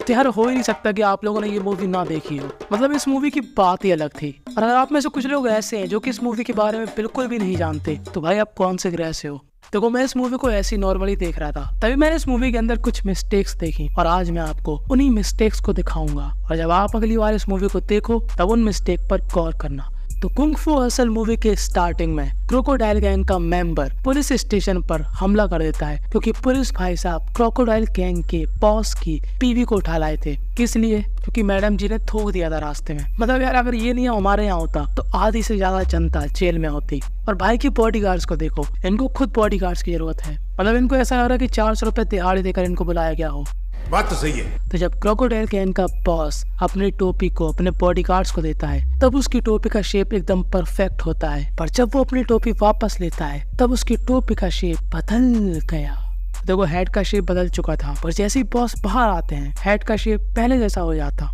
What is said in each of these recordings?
तो यार हो ही नहीं सकता कि आप लोगों ने ये मूवी ना देखी हो। मतलब इस मूवी की बात ही अलग थी। और अगर आप में से कुछ लोग ऐसे हैं जो कि इस मूवी के बारे में बिल्कुल भी नहीं जानते, तो भाई आप कौन से ग्रह से हो। देखो मैं इस मूवी को ऐसी नॉर्मली देख रहा था, तभी मैंने इस मूवी के अंदर कुछ मिस्टेक्स देखी और आज मैं आपको उन्हीं मिस्टेक्स को दिखाऊंगा। और जब आप अगली बार इस मूवी को देखो तब उन मिस्टेक पर गौर करना। तो कुंग फू हसल मूवी के स्टार्टिंग में क्रोकोडाइल गैंग का मेंबर पुलिस स्टेशन पर हमला कर देता है, क्योंकि पुलिस भाई साहब क्रोकोडाइल गैंग के बॉस की बीवी को उठा लाए थे। किस लिए? क्योंकि मैडम जी ने थूक दिया था रास्ते में। मतलब यार अगर ये नियम हमारे यहाँ होता तो आधी से ज्यादा जनता जेल में होती। और भाई की बॉडीगार्ड्स को देखो, इनको खुद बॉडीगार्ड्स की जरूरत है। मतलब इनको ऐसा लग रहा है कि 400 रुपए दिहाड़ी देकर इनको बुलाया गया हो। बात तो सही है। तो जब क्रोकोडाइल गैंग का बॉस अपनी टोपी को अपने बॉडीगार्ड्स को देता है तब उसकी टोपी का शेप एकदम परफेक्ट होता है, पर जब वो अपनी टोपी वापस लेता है तब उसकी टोपी का शेप बदल गया। देखो हेड का शेप बदल चुका था, पर जैसे ही बॉस बाहर आते हैं हेड का शेप पहले जैसा हो जाता।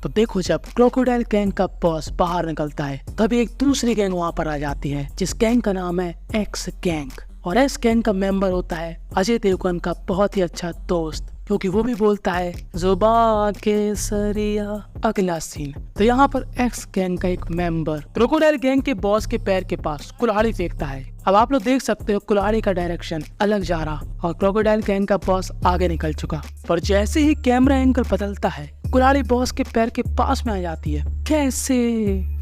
तो देखो जब क्रोकोडाइल गैंग का बॉस बाहर निकलता है तभी एक दूसरी गैंग वहाँ पर आ जाती है, जिस गैंग का नाम है एक्स गैंग। और एक्स गैंग का मेंबर होता है अजय देवगन का बहुत ही अच्छा दोस्त, क्योंकि वो भी बोलता है जुबान के सरिया। अगला सीन तो यहाँ पर एक्स गैंग का एक मेंबर क्रोकोडाइल गैंग के बॉस के पैर के पास कुल्हाड़ी फेंकता है। अब आप लोग देख सकते हो कुल्हाड़ी का डायरेक्शन अलग जा रहा और क्रोकोडाइल गैंग का बॉस आगे निकल चुका। पर जैसे ही कैमरा एंगल बदलता है कुल्हाड़ी बॉस के पैर के पास में आ जाती है। कैसे?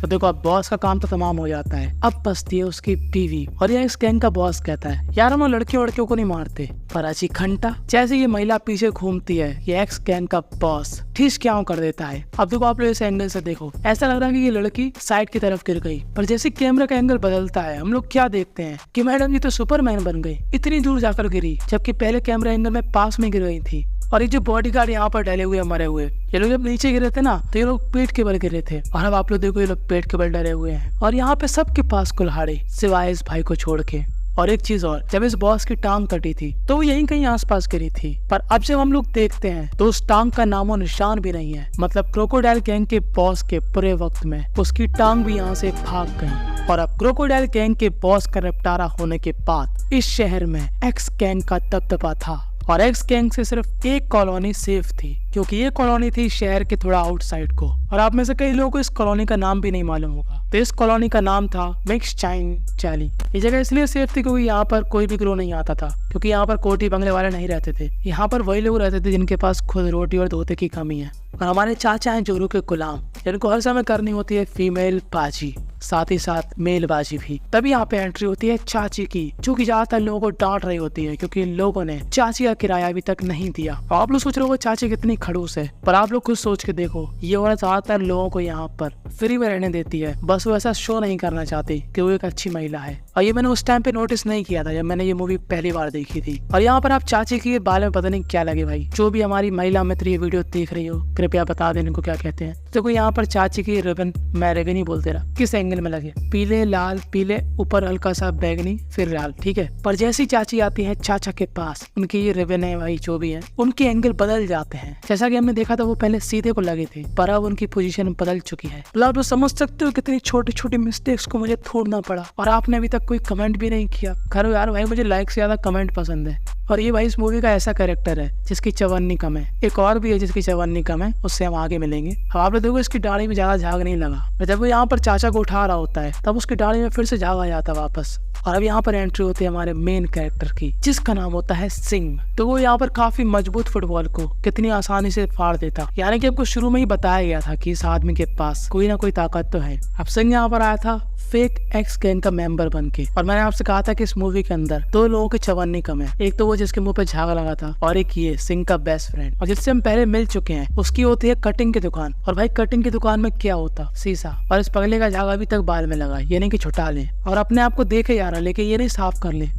तो देखो अब बॉस का काम तो तमाम हो जाता है, अब बचती है उसकी बीवी। और ये एक्स गैंग का बॉस कहता है यार हम लड़कियों को नहीं मारते, पर अजी घंटा जैसे ये महिला पीछे घूमती है ये एक्स गैंग का बॉस ठीस क्या कर देता है। अब देखो आप लोग इस एंगल से देखो, ऐसा लग रहा है कि ये लड़की साइड की तरफ गिर गई, पर जैसे कैमरा का एंगल बदलता है हम लोग क्या देखते हैं कि मैडम जी तो सुपरमैन बन गई, इतनी दूर जाकर गिरी, जबकि पहले कैमरा एंगल में पास में गिर गई थी। और ये जो बॉडीगार्ड यहाँ पर डले हुए मरे हुए, ये लोग जब नीचे गिरे थे ना तो ये लोग पेट के बल गिरे थे, और अब आप लोग देखो ये लोग पेट के बल डरे हुए हैं। और यहाँ पे सबके पास कुल्हाड़ी सिवाय इस भाई को छोड़ के। और एक चीज और, जब इस बॉस की टांग कटी थी तो वो यहीं कहीं आसपास गिरी थी, पर अब जब हम लोग देखते हैं तो उस टांग का नामो निशान भी नहीं है। मतलब क्रोकोडाइल गैंग के बॉस के बुरे वक्त में उसकी टांग भी यहाँ से भाग गई। और अब क्रोकोडाइल गैंग के बॉस का निपटारा होने के बाद इस शहर में एक्स गैंग का दबदबा था, और एक्स गैंग से सिर्फ एक कॉलोनी सेफ थी, क्योंकि ये कॉलोनी थी शहर के थोड़ा आउटसाइड को। और आप में से कई लोगों को इस कॉलोनी का नाम भी नहीं मालूम होगा। तो इस कॉलोनी का नाम था मिक्सचाइन चैली। ये जगह इसलिए सेफ थी क्योंकि यहाँ पर कोई भी गिरोह नहीं आता था, क्योंकि यहाँ पर कोठी बंगले वाले नहीं रहते थे। यहाँ पर वही लोग रहते थे जिनके पास खुद रोटी और धोते की कमी है। और हमारे चाचा हैं जोरू के गुलाम, जिनको हर समय करनी होती है फीमेल बाजी, साथ ही साथ मेल बाजी भी। तभी यहाँ पे एंट्री होती है चाची की, जो कि ज्यादातर लोगों को डांट रही होती है क्योंकि इन लोगों ने चाची का किराया अभी तक नहीं दिया। और आप लोग सोच रहे हो चाची कितनी खड़ूस है, पर आप लोग खुद सोच के देखो, ये औरत ज्यादातर लोगों को यहाँ पर फ्री में रहने देती है, बस वो ऐसा शो नहीं करना चाहती कि वो एक अच्छी महिला है। और ये मैंने उस टाइम पे नोटिस नहीं किया था जब मैंने ये मूवी पहली बार देखी थी। और यहाँ पर आप चाची के बारे में पता नहीं क्या लगे भाई, जो भी हमारी महिला मित्र ये वीडियो देख रही हो कृपया बता दें इनको क्या कहते हैं। देखो यहाँ पर चाची की रिबन, मैं रिबन ही बोलते रहा, किस एंगल में लगे, पीले लाल, पीले ऊपर हल्का सा बैगनी फिर लाल, ठीक है। पर जैसी चाची आती है चाचा के पास, उनकी ये रिबन है भाई जो भी है, उनके एंगल बदल जाते हैं। जैसा कि हमने देखा था वो पहले सीधे को लगे थे, पर अब उनकी पोजीशन बदल चुकी है। मतलब आप समझ सकते हो कितनी छोटी छोटी मिस्टेक्स को मुझे छोड़ना पड़ा। और आपने अभी तक कोई कमेंट भी नहीं किया। करो यार भाई, मुझे लाइक से ज्यादा कमेंट पसंद है। और ये भाई इस मूवी का ऐसा कैरेक्टर है जिसकी चवन्नी कम है, एक और भी है जिसकी चवन्नी कम है, उससे हम आगे मिलेंगे। अब आप लोग देखो इसकी दाढ़ी में ज्यादा झाग नहीं लगा। जब वो यहाँ पर चाचा को उठा रहा होता है तब उसकी दाढ़ी में फिर से झाग आ जाता वापस। और अब यहाँ पर एंट्री होती है हमारे मेन कैरेक्टर की, जिसका नाम होता है सिंह। तो वो यहाँ पर काफी मजबूत फुटबॉल को कितनी आसानी से फाड़ देता, यानी कि आपको शुरू में ही बताया गया था कि इस आदमी के पास कोई ना कोई ताकत तो है। अब सिंह यहाँ पर आया था फेक एक्स गैंग का मेंबर बनके। और मैंने आपसे कहा था कि इस मूवी के अंदर दो लोगों की चवन्नी कम है, एक तो वो जिसके मुंह पे झाग लगा था, और एक ये सिंह का बेस्ट फ्रेंड, और जिससे हम पहले मिल चुके हैं। उसकी होती है कटिंग की दुकान, और भाई कटिंग की दुकान में क्या होता, शीशा। और इस पगले का झाग अभी तक बाल में लगा, ये नहीं कि छुटा ले और अपने आप को देखे जा रहा, लेकिन ये नहीं साफ कर ले।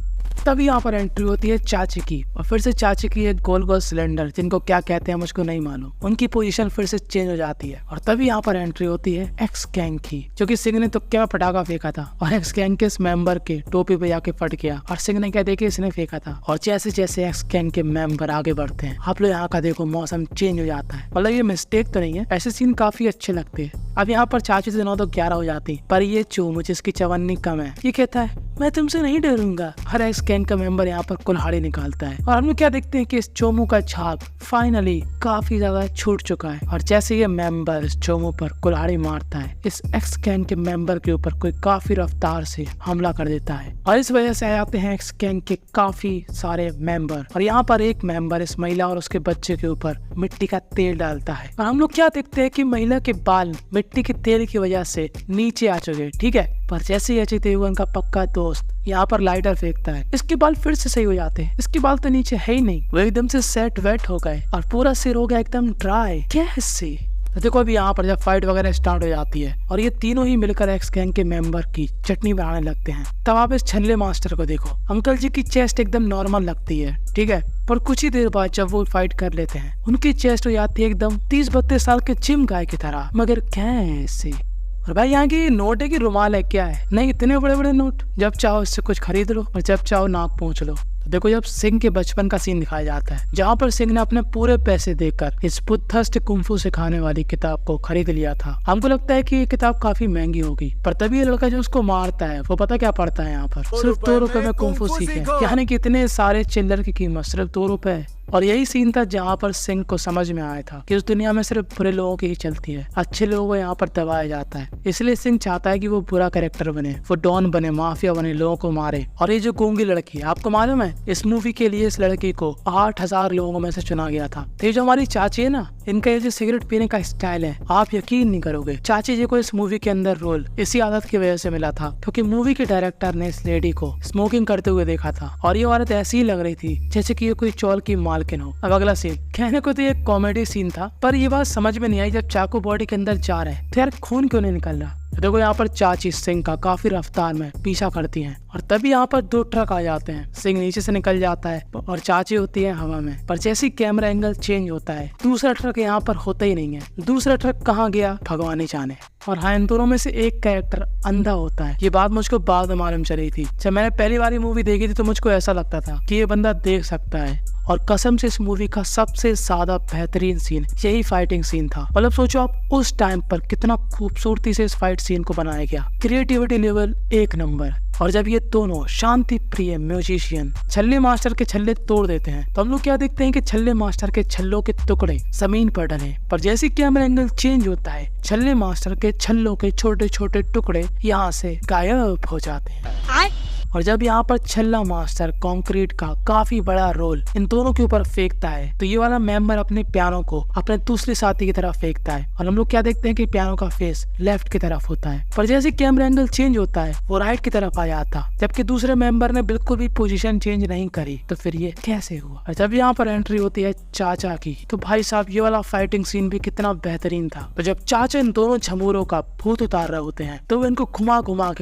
तभी यहाँ पर एंट्री होती है चाची की, और फिर से चाची की एक गोल गोल सिलेंडर, जिनको क्या कहते हैं मुझको नहीं मालूम, उनकी पोजीशन फिर से चेंज हो जाती है। और तभी यहाँ पर एंट्री होती है एक्स गैंग की, जो कि सिंह ने तो क्या पटाखा फेंका था और एक्स गैंग के इस मेंबर के टोपी पे जाके फट गया, और सिंह ने क्या देखे इसने फेंका था। और जैसे जैसे एक्स गैंग के मेंबर आगे बढ़ते हैं, आप लोग यहाँ का देखो मौसम चेंज हो जाता है। मतलब ये मिस्टेक तो नहीं है, ऐसे सीन काफी अच्छे लगते हैं। अब यहाँ पर चाची से 9 तो 11 हो जाती, पर ये चूम जिसकी चवन्नी कम है, ये कहता है मैं तुमसे नहीं डरूंगा। हर एक्स गैंग का मेंबर यहाँ पर कुल्हाड़ी निकालता है और हम लोग क्या देखते हैं कि इस चोमू का झाग फाइनली काफी ज्यादा छूट चुका है। और जैसे ये मेंबर इस चोमू पर कुल्हाड़ी मारता है, इस एक्स गैंग के मेंबर के ऊपर कोई काफी रफ्तार से हमला कर देता है और इस वजह से आ जाते हैं एक्स गैंग के काफी सारे मेंबर। और यहाँ पर एक मेंबर इस महिला और उसके बच्चे के ऊपर मिट्टी का तेल डालता है और हम लोग क्या देखते हैं कि महिला के बाल मिट्टी के तेल की वजह से नीचे आ चुके, ठीक है। पर जैसे ही अजय देवगन का पक्का दोस्त यहाँ पर लाइटर फेंकता है, इसके बाल फिर से सही हो जाते हैं। इसके बाल तो नीचे है ही नहीं, वो एकदम से सेट वेट हो गए और पूरा सिर हो गया एकदम ड्राई। कैसे? तो देखो अभी यहाँ पर जब फाइट वगैरह स्टार्ट हो जाती है और ये तीनों ही मिलकर एक्स गैंग के मेंबर की चटनी बनाने लगते हैं, तब आप इस छल्ले मास्टर को देखो। अंकल जी की चेस्ट एकदम नॉर्मल लगती है, ठीक है, पर कुछ ही देर बाद जब वो फाइट कर लेते हैं उनकी चेस्ट हो जाती है एकदम 30-32 साल के जिम गाय की तरह। मगर कैसे? और भाई यहाँ की नोट है कि रुमाल है, क्या है? नहीं, इतने बड़े बड़े नोट, जब चाहो इससे कुछ खरीद लो और जब चाहो नाक पहुँच लो। तो देखो जब सिंह के बचपन का सीन दिखाया जाता है जहाँ पर सिंह ने अपने पूरे पैसे देकर इस बुद्धिस्ट कुंफू सिखाने वाली किताब को खरीद लिया था। हमको लगता है कि ये किताब काफी महंगी होगी, पर तभी ये लड़का जो उसको मारता है वो पता क्या पड़ता है यहाँ पर? सिर्फ 2 रुपए में कुंफू सीखे, यानी कि इतने सारे चिल्लर की कीमत सिर्फ 2 रुपए। और यही सीन था जहाँ पर सिंह को समझ में आया था कि उस दुनिया में सिर्फ बुरे लोगों की ही चलती है, अच्छे लोगों को यहाँ पर दबाया जाता है। इसलिए सिंह चाहता है कि वो बुरा कैरेक्टर बने, वो डॉन बने, माफिया बने, लोगों को मारे। और ये जो गूंगी लड़की है, आपको मालूम है इस मूवी के लिए इस लड़की को 8000 लोगों में से चुना गया था। तो ये जो हमारी चाची है ना, इनका ये जो सिगरेट पीने का स्टाइल है, आप यकीन नहीं करोगे, चाची जी को इस मूवी के अंदर रोल इसी आदत की वजह से मिला था, क्योंकि मूवी के डायरेक्टर ने इस लेडी को स्मोकिंग करते हुए देखा था और ये औरत ऐसी ही लग रही थी जैसे कि ये कोई चौल की मालकिन हो। अब अगला सीन कहने को तो ये कॉमेडी सीन था, पर ये बात समझ में नहीं आई जब चाकू बॉडी के अंदर जा रहे हैं तो यार खून क्यों नहीं निकल रहा। तो देखो यहाँ पर चाची सिंह का काफी रफ्तार में पीछा करती हैं और तभी यहाँ पर 2 ट्रक आ जाते हैं। सिंह नीचे से निकल जाता है और चाची होती है हवा में, पर जैसे ही कैमरा एंगल चेंज होता है दूसरा ट्रक यहाँ पर होता ही नहीं है। दूसरा ट्रक कहाँ गया भगवान ही जाने। और हाँ, इन दोनों में से एक कैरेक्टर अंधा होता है। ये बात मुझको बाद में मालूम चली थी। जब मैंने पहली बार मूवी देखी थी तो मुझको ऐसा लगता था कि ये बंदा देख सकता है, और कसम से इस मूवी का सबसे ज्यादा बेहतरीन सीन यही फाइटिंग सीन था। मतलब सोचो आप उस टाइम पर कितना खूबसूरती से इस फाइट सीन को बनाया गया, क्रिएटिविटी लेवल 1 नंबर। और जब ये दोनों शांति प्रिय म्यूजिशियन छल्ले मास्टर के छल्ले तोड़ देते हैं तो हम लोग क्या देखते हैं कि छल्ले मास्टर के छल्लों के टुकड़े जमीन पर डले, पर जैसे कैमरा एंगल चेंज होता है छल्ले मास्टर के छल्लों के छोटे छोटे टुकड़े यहाँ से गायब हो जाते हैं। और जब यहाँ पर छल्ला मास्टर कंक्रीट का काफी बड़ा रोल इन दोनों के ऊपर फेंकता है तो ये वाला मेंबर अपने पियानो को अपने दूसरे साथी की तरफ फेंकता है और हम लोग क्या देखते हैं कि पियानो का फेस लेफ्ट की तरफ होता है, पर जैसे कैमरा एंगल चेंज होता है वो राइट की तरफ आ जाता, जबकि दूसरे मेंबर ने बिल्कुल भी पोजीशन चेंज नहीं करी। तो फिर ये कैसे हुआ? और जब यहाँ पर एंट्री होती है चाचा की तो भाई साहब ये वाला फाइटिंग सीन भी कितना बेहतरीन था। तो जब चाचा इन दोनों झमूरों का भूत उतार रहे होते हैं तो वो इनको घुमा घुमा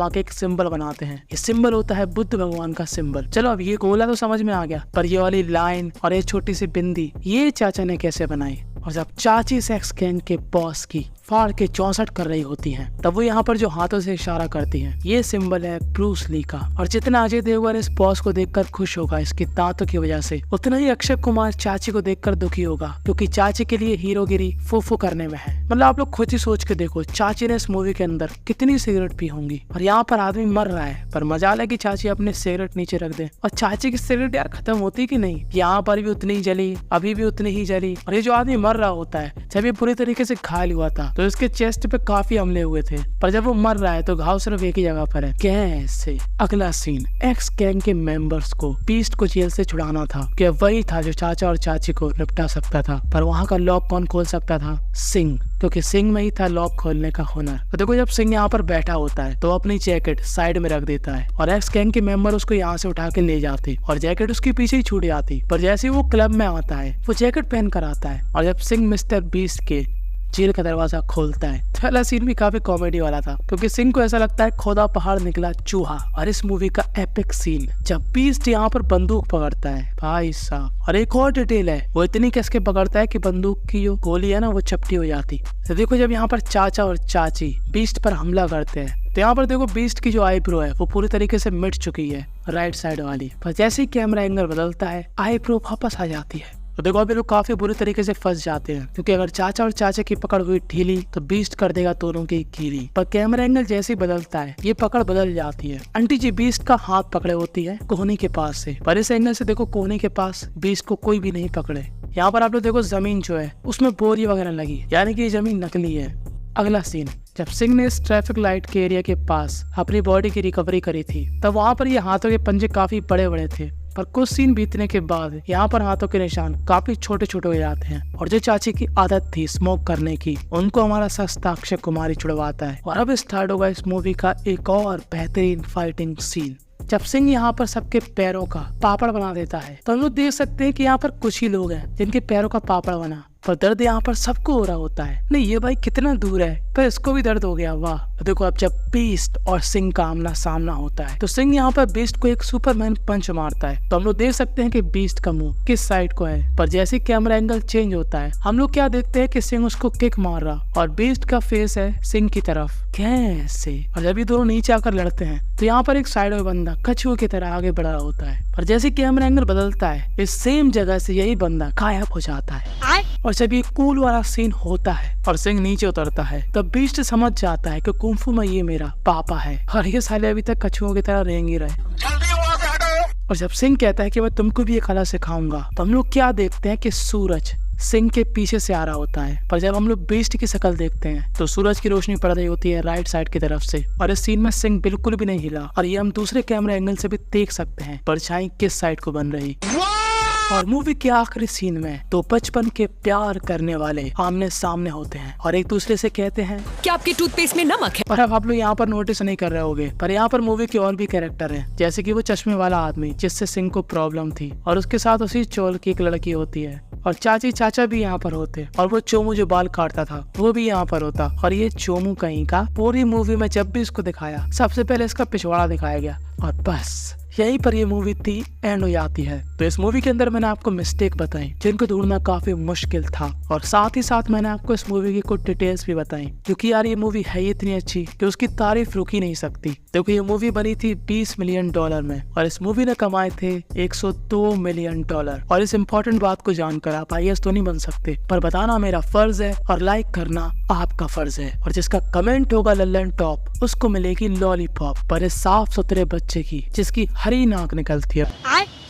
के एक सिंबल बनाते हैं। सिंबल होता है बुद्ध भगवान का सिंबल। चलो अब ये गोला तो समझ में आ गया, पर ये वाली लाइन और ये छोटी सी बिंदी ये चाचा ने कैसे बनाई? और जब चाची सेक्स गैंग के बॉस की फाड़ के 64 कर रही होती हैं तब वो यहाँ पर जो हाथों से इशारा करती हैं ये सिंबल है ब्रूस ली का। और जितना अजय देवगन इस बॉस को देखकर खुश होगा इसके दांतों की वजह से, उतना ही अक्षय कुमार चाची को देखकर दुखी होगा, क्योंकि चाची के लिए हीरोगिरी फूफू करने में है। मतलब आप लोग खुद ही सोच के देखो चाची ने इस मूवी के अंदर कितनी सिगरेट पी होंगी और यहाँ पर आदमी मर रहा है, पर मजाल है कि चाची अपने सिगरेट नीचे रख दे। और चाची की सिगरेट यार खत्म होती कि नहीं? यहाँ पर भी उतनी ही जली, अभी भी उतनी ही जली। और ये जो आदमी मर रहा होता है जब ये पूरी तरीके से घायल हुआ था तो इसके चेस्ट पे काफी हमले हुए थे, पर जब वो मर रहा है तो घाव सिर्फ एक ही जगह पर है। कैसे? अगला सीन एक्स गैंग के मेंबर्स को बीस्ट को जेल से छुड़ाना था, कि वही था जो चाचा और चाची को निपटा सकता था, पर वहाँ का लॉक कौन खोल सकता था? सिंह, क्योंकि सिंह में ही था लॉक खोलने का हुनर। तो देखो जब सिंह यहाँ पर बैठा होता है तो अपनी जैकेट साइड में रख देता है और एक्स गैंग के मेंबर उसको यहाँ से उठा के ले जाते और जैकेट उसके पीछे ही छूट जाती, पर जैसे ही वो क्लब में आता है वो जैकेट पहन कर आता है और जब सिंह मिस्टर बीस्ट के जेल का दरवाजा खोलता है। पहला सीन भी काफी कॉमेडी वाला था, क्योंकि सिंह को ऐसा लगता है खोदा पहाड़ निकला चूहा। और इस मूवी का एपिक सीन जब बीस्ट यहाँ पर बंदूक पकड़ता है भाई साहब, और एक और डिटेल है वो इतनी कस के पकड़ता है कि बंदूक की जो गोली है ना वो चपटी हो जाती। तो देखो जब यहाँ पर चाचा और चाची बीस्ट पर हमला करते हैं तो यहाँ पर देखो बीस्ट की जो आईब्रो है वो पूरी तरीके से मिट चुकी है राइट साइड वाली, पर जैसे ही कैमरा एंगल बदलता है आईब्रो वापस आ जाती है तो देखो अब ये लोग काफी बुरी तरीके से फंस जाते हैं, क्योंकि अगर चाचा और चाचा की पकड़ हुई ढीली तो बीस्ट कर देगा दोनों की गीली। पर कैमरा एंगल जैसे ही बदलता है ये पकड़ बदल जाती है। आंटी जी बीस्ट का हाथ पकड़े होती है कोहनी के पास से, पर इस एंगल से देखो कोहनी के पास बीस्ट को कोई भी नहीं पकड़े। यहाँ पर आप लोग देखो जमीन जो है उसमें बोरी वगैरह लगी, यानी कि ये जमीन नकली है। अगला सीन, जब सिंह ने इस ट्रैफिक लाइट के एरिया के पास अपनी बॉडी की रिकवरी करी थी तब वहाँ पर ये हाथों के पंजे काफी बड़े बड़े थे, पर कुछ सीन बीतने के बाद यहाँ पर हाथों के निशान काफी छोटे छोटे हो जाते हैं। और जो चाची की आदत थी स्मोक करने की, उनको हमारा सस्ता अक्षय कुमार ही छुड़वाता है। और अब स्टार्ट होगा इस मूवी का एक और बेहतरीन फाइटिंग सीन। जब सिंह यहाँ पर सबके पैरों का पापड़ बना देता है तो हम लोग देख सकते हैं कि यहाँ पर कुछ ही लोग हैं जिनके पैरों का पापड़ बना, पर दर्द यहाँ पर सबको हो रहा होता है। नहीं ये भाई कितना दूर है, पर इसको भी दर्द हो गया। वाह। तो देखो अब जब बीस्ट और सिंह का आमना सामना होता है तो सिंह यहाँ पर बीस्ट को एक सुपरमैन पंच मारता है। तो हम लोग देख सकते हैं कि बीस्ट का मुंह किस साइड को है, पर जैसे कैमरा एंगल चेंज होता है हम लोग क्या देखते हैं कि सिंह उसको किक मार रहा और बीस्ट का फेस है सिंह की तरफ। कैसे? और जब ये दोनों नीचे आकर लड़ते हैं तो यहाँ पर एक साइड में बंदा कछुए की तरह आगे बढ़ रहा होता है, पर जैसे कैमरा एंगल बदलता है इस सेम जगह से यही बंदा गायब हो जाता है। और जब ये कूल वाला सीन होता है और सिंह नीचे उतरता है तब बीस्ट समझ जाता है कि कुंफू में ये मेरा पापा है और ये साले अभी तक कछुओं की तरह रेंगे रहे। और जब सिंह कहता है कि मैं तुमको भी ये कला सिखाऊंगा तो हम लोग क्या देखते हैं कि सूरज सिंह के पीछे से आ रहा होता है, पर जब हम लोग बीस्ट की शक्ल देखते हैं तो सूरज की रोशनी पड़ रही होती है राइट साइड की तरफ से। और इस सीन में सिंह बिल्कुल भी नहीं हिला, और ये हम दूसरे कैमरा एंगल से भी देख सकते हैं परछाई किस साइड को बन रही। और मूवी के आखिरी सीन में तो बचपन के प्यार करने वाले आमने सामने होते हैं और एक दूसरे से कहते हैं क्या आपके टूथपेस्ट में नमक है? और अब आप लोग यहाँ पर नोटिस नहीं कर रहे होंगे, पर यहाँ पर मूवी के और भी कैरेक्टर हैं, जैसे कि वो चश्मे वाला आदमी जिससे सिंह को प्रॉब्लम थी, और उसके साथ उसी चोल की एक लड़की होती है, और चाची चाचा भी यहाँ पर होते, और वो चोमू जो बाल काटता था वो भी यहाँ पर होता। और ये चोमू कहीं का पूरी मूवी में जब भी इसको दिखाया सबसे पहले इसका पिछवाड़ा दिखाया गया, और बस यहीं पर ये मूवी थी एंड हो जाती है। तो इस मूवी के अंदर मैंने आपको मिस्टेक बताई जिनको ढूंढना काफी मुश्किल था, और साथ ही साथ मैंने आपको इस मूवी की कुछ डिटेल्स भी बताई, क्योंकि यार ये मूवी है ही इतनी अच्छी कि उसकी तारीफ रुक ही नहीं सकती। क्योंकि ये मूवी बनी थी $20 मिलियन में और इस मूवी ने कमाए थे $102 मिलियन। और इस इम्पोर्टेंट बात को जानकर आप IAS तो नहीं बन सकते, पर बताना मेरा फर्ज है और लाइक करना आपका फर्ज है, और जिसका कमेंट होगा लल्लन टॉप उसको मिलेगी लॉलीपॉप। पर इस साफ सुथरे बच्चे की जिसकी हरी नाक निकलती है